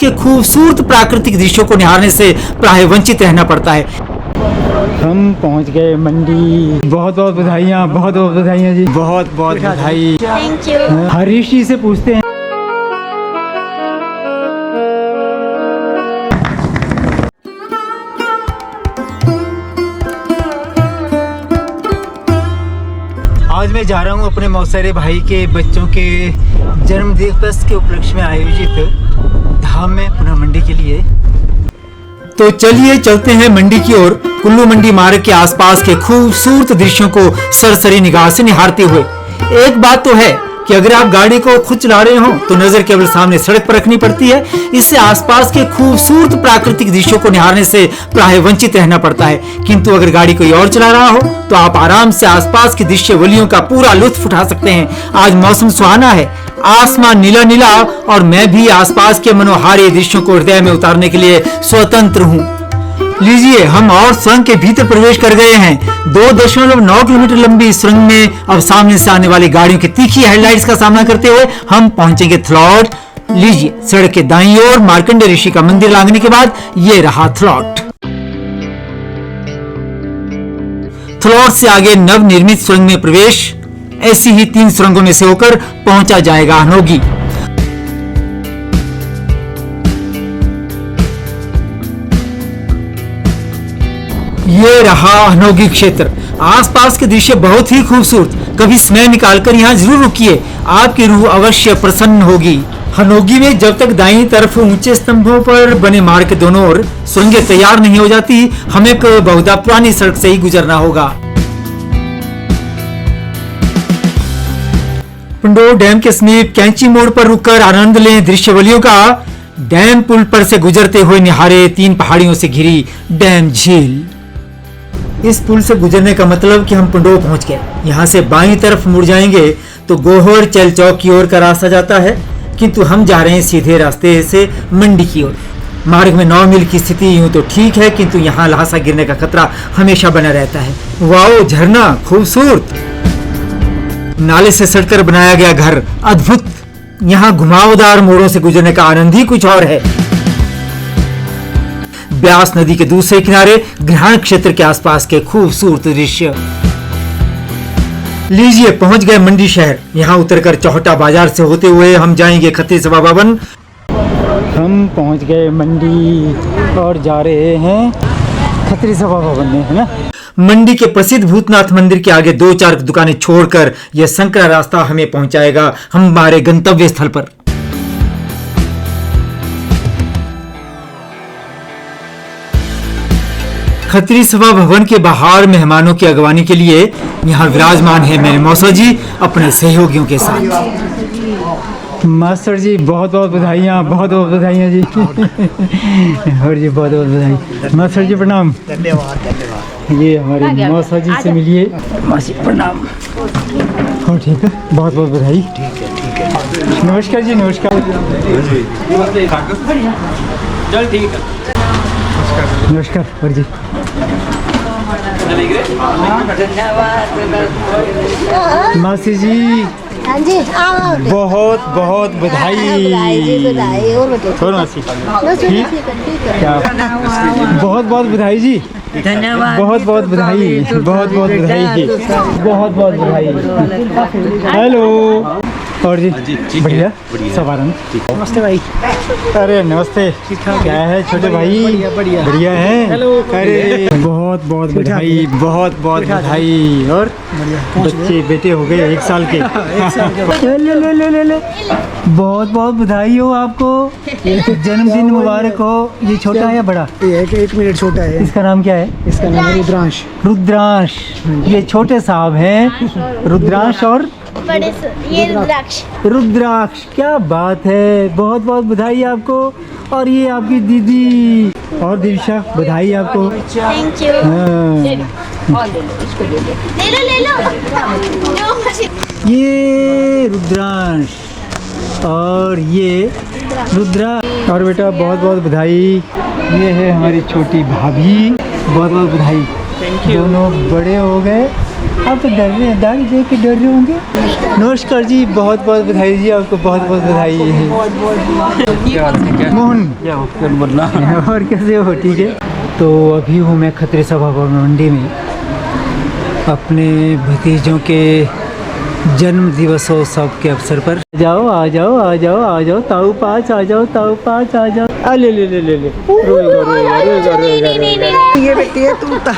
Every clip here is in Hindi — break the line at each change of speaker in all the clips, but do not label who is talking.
के खूबसूरत प्राकृतिक दृश्यों को निहारने से प्राय वंचित रहना पड़ता है।
हम पहुंच गए मंडी। बहुत बहुत बधाइयाँ, बहुत बहुत बधाइयाँ जी, बहुत बहुत बधाई।
Thank you.
हरीश जी से पूछते हैं। आज मैं जा रहा हूँ अपने मौसेरे भाई के बच्चों के जन्म दिवस के उपलक्ष्य में आयोजित धाम में पुनः मंडी के लिए।
तो चलिए चलते हैं मंडी की ओर, कुल्लू मंडी मार्ग के आसपास के खूबसूरत दृश्यों को सरसरी निगाह से निहारते हुए। एक बात तो है कि अगर आप गाड़ी को खुद चला रहे हो तो नजर केवल सामने सड़क पर रखनी पड़ती है, इससे आसपास के खूबसूरत प्राकृतिक दृश्यों को निहारने से प्राय वंचित रहना पड़ता है। किंतु अगर गाड़ी कोई और चला रहा हो तो आप आराम से आसपास की दृश्यवलियों का पूरा लुत्फ उठा सकते हैं। आज मौसम सुहाना है, आसमान नीला नीला और मैं भी आसपास के मनोहारी दृश्यों को हृदय में उतारने के लिए स्वतंत्र हूँ। लीजिए, हम और सुरंग के भीतर प्रवेश कर गए हैं। 2.9 किलोमीटर लंबी सुरंग में अब सामने से आने वाली गाड़ियों की तीखी हेडलाइट्स का सामना करते हुए हम पहुंचेंगे थलौट। लीजिए, सड़क के दाईं ओर मार्कंडे ऋषि का मंदिर लांघने के बाद ये रहा थलौट। थलौट से आगे नव निर्मित सुरंग में प्रवेश। ऐसी ही 3 सुरंगों में से होकर पहुंचा जाएगा हनोगी। ये रहा हनोगी क्षेत्र। आसपास के दृश्य बहुत ही खूबसूरत। कभी समय निकालकर यहाँ जरूर रुकिए, आपकी रूह अवश्य प्रसन्न होगी। हनोगी में जब तक दाईं तरफ ऊंचे स्तंभों पर बने मार्ग के दोनों ओर सुरंगें तैयार नहीं हो जाती, हमें बहुधा पुरानी सड़क से ही गुजरना होगा। पंडोह डैम के समीप कैंची मोड़ पर रुककर आनंद लें दृश्यवलियों का। डैम पुल पर से गुजरते हुए निहारे 3 पहाड़ियों से घिरी डैम झील। इस पुल से गुजरने का मतलब कि हम पंडोह पहुंच गए। यहाँ से बाईं तरफ मुड़ जाएंगे तो गोहर चल चौक की ओर का रास्ता जाता है, किंतु हम जा रहे हैं सीधे रास्ते से मंडी की ओर। मार्ग में 9 मील की स्थिति यूं तो ठीक है, किंतु यहाँ ल्हासा गिरने का खतरा हमेशा बना रहता है। वाओ, झरना खूबसूरत। नाले से सटकर बनाया गया घर अद्भुत। यहाँ घुमावदार मोड़ों से गुजरने का आनंद ही कुछ और है। ब्यास नदी के दूसरे किनारे ग्रहण क्षेत्र के आसपास के खूबसूरत दृश्य। लीजिए, पहुंच गए मंडी शहर। यहाँ उतरकर चौहटा बाजार से होते हुए हम जाएंगे खत्री सभा भवन।
हम पहुंच गए मंडी और जा रहे हैं खत्री सभा भवन में, है ना।
मंडी के प्रसिद्ध भूतनाथ मंदिर के आगे 2-4 दुकानें छोड़कर यह संकरा रास्ता हमें पहुंचाएगा हमारे गंतव्य स्थल पर। खत्री सभा भवन के बाहर मेहमानों की अगवानी के लिए यहाँ विराजमान है मेरे मौसा जी अपने सहयोगियों के साथ।
मास्टर जी बहुत बहुत बधाइयाँ, बहुत बहुत बधाइयाँ जी। और जी बहुत बहुत बधाई। मास्टर जी प्रणाम।
धन्यवाद।
ये हमारे मौसा जी से मिलिए। मासी प्रणाम। हो ठीक है, बहुत बहुत बधाई।
ठीक है।
नमस्कार जी, नमस्कार।
चल ठीक है।
नमस्कार और जी। मासी जी
हाँ जी,
बहुत बहुत बधाई। और मासी क्या बहुत बहुत बधाई जी।
धन्यवाद।
बहुत बहुत बधाई, बहुत बहुत बधाई, बहुत बहुत बधाई। हेलो और जी बढ़िया सब आनंद। नमस्ते भाई। अरे नमस्ते। क्या है छोटे भाई? बढ़िया बढ़िया है। हेलो। अरे बहुत बहुत बधाई, बहुत बहुत बधाई। और बच्चे बेटे हो गए 1 साल के। ले बहुत बहुत बधाई हो आपको। जन्मदिन मुबारक हो। ये छोटा है या बड़ा?
1 मिनट छोटा है।
इसका नाम क्या है?
इसका नाम है रुद्रांश।
रुद्रांश। ये छोटे साहब हैं रुद्रांश और
बड़े ये रुद्राक्ष।
रुद्राक्ष, क्या बात है। बहुत बहुत बधाई आपको। और ये आपकी दीदी और दिशा, बधाई आपको।
Thank you. ले लो।
ये रुद्रांश और ये रुद्रा। और बेटा बहुत बहुत बधाई। ये है हमारी छोटी भाभी, बहुत बहुत बधाई। दोनों बड़े हो गए आप तो डर रहे हैं, दाढ़ी देख के डर रहे होंगे। नमस्कार जी, बहुत बहुत बधाई जी, आपको बहुत बहुत बधाई। मोहन और कैसे हो? ठीक है। तो अभी हूँ मैं खत्री सभा भवन मंडी में अपने भतीजों के जन्म दिवसोत्सव के अवसर पर। जाओ आ जाओ आ जाओ आ जाओ, ताऊ पाँच आ जाओ, ताऊ पाँच आ जाओ। आ ले ले ले ले ले,
ये बेटी है तू ता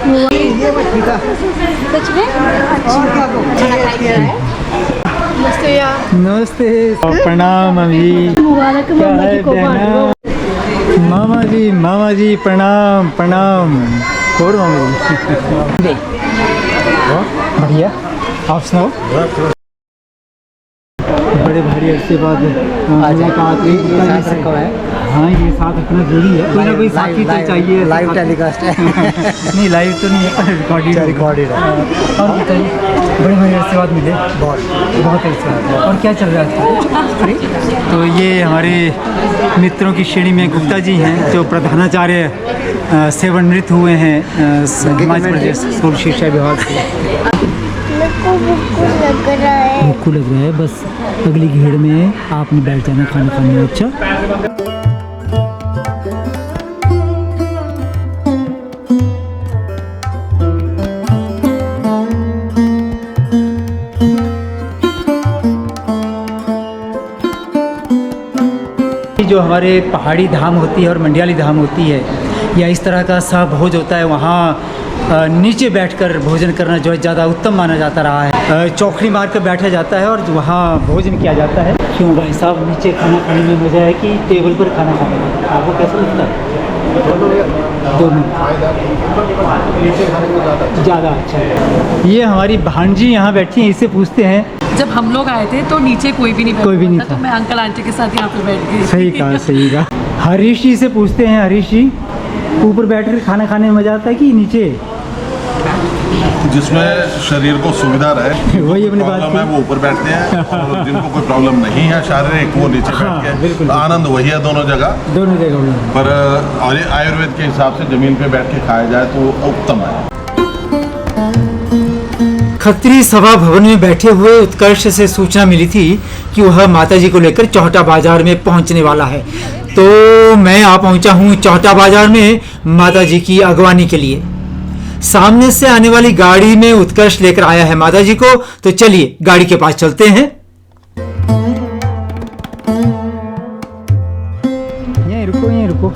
ये बेटी था
सच में
नमस्ते, प्रणाम अभी।
मुबारक
क्या है बहना? मामा जी प्रणाम प्रणाम। और मामा जी बढ़िया, आप सुनाओ। बड़े भारी अरसे बाद मुलाकात हुई। हाँ, ये साथ रखना जरूरी है, कोई ना कोई साथी तो चाहिए।
लाइव टेलीकास्ट है।
नहीं, लाइव तो नहीं है, रिकॉर्डेड है। और बताइए, बड़े भारी अरसे बाद मिले। बहुत अरसे बाद। और क्या चल रहा है? तो ये हमारे मित्रों की श्रेणी में गुप्ता जी हैं, जो प्रधानाचार्य सेवानिवृत्त हुए हैं हिमाचल प्रदेश स्कूल शिक्षा विभाग से।
लग रहा है।
भूख लग रहा है, बस अगली घेड़ में आपने बैठ जाना खाना खाने। अच्छा, जो हमारे पहाड़ी धाम होती है और मंडियाली धाम होती है, या इस तरह का सा भोज होता है, वहाँ नीचे बैठकर भोजन करना जो है ज़्यादा उत्तम माना जाता रहा है। चौखड़ी मार कर बैठा जाता है और वहाँ भोजन किया जाता है। क्यों भाई साहब, नीचे खाना खाने में मज़ा है कि टेबल पर खाना खाने में? आपको कैसा लगता है? दोनों ज़्यादा अच्छा है। ये हमारी भांजी यहाँ बैठी हैं, इससे पूछते हैं।
जब हम लोग आए थे तो नीचे कोई भी नहीं
कोई भी नहीं
बैठा
था।
तो मैं अंकल आंटी के साथ यहाँ पे बैठ गई।
सही कहा, सही कहा। हरीश जी से पूछते हैं, हरीश जी ऊपर बैठकर खाना खाने में मज़ा आता है कि नीचे?
जिसमें शरीर को सुविधा रहे,
वही अपनी बात
प्रॉब्लम है वो ऊपर बैठते हैं, और जिनको कोई प्रॉब्लम नहीं है शारीरिक वो नीचे
हाँ,
बैठ के।
बिल्कुल।
आनंद वही है दोनों जगह। पर और ये आयुर्वेद के हिसाब से जमीन पे बैठ के खाया जाए तो उत्तम है।
खत्री सभा भवन में बैठे हुए उत्कर्ष से सूचना मिली थी कि वह माताजी को लेकर चौहटा बाजार में पहुंचने वाला है। तो मैं आ पहुंचा हूं चौहटा बाजार में माताजी की अगवानी के लिए। सामने से आने वाली गाड़ी में उत्कर्ष लेकर आया है माताजी को। तो चलिए गाड़ी के पास चलते हैं।
यहीं रुको, यहीं रुको।